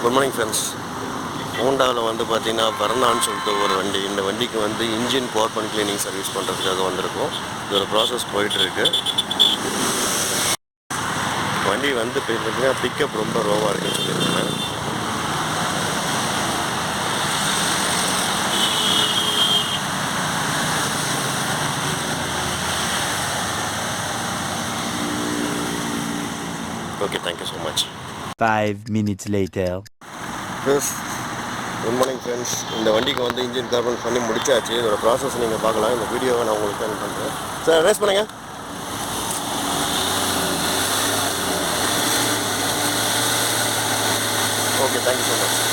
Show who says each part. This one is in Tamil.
Speaker 1: Good morning friends. ஹோண்டாவில் வந்து பார்த்திங்கன்னா வர்ணான்னு சொல்லிட்டு ஒரு வண்டி. இந்த வண்டிக்கு வந்து இன்ஜின் கார்பன் கிளீனிங் சர்வீஸ் பண்ணுறதுக்காக வந்திருக்கும். இதோட ப்ராசஸ் போயிட்டுருக்கு. வண்டி வந்து பார்த்திங்கன்னா பிக்கப் ரொம்ப லோவாக இருக்குன்னு சொல்லியிருக்காங்க. Okay, thank you so much.
Speaker 2: 5 minutes later.
Speaker 1: Yes, good morning friends. இந்த வண்டிக்கு வந்து இன்ஜின் கார்பன் பண்ணி முடிச்சாச்சு. இதோட ப்ராசஸ் நீங்கள் பார்க்கலாம். இந்த வீடியோவை நான் உங்களுக்கு சென்ட் பண்ணுறேன். சார் ரேஸ் பண்ணுங்கள். Okay, thank you so much.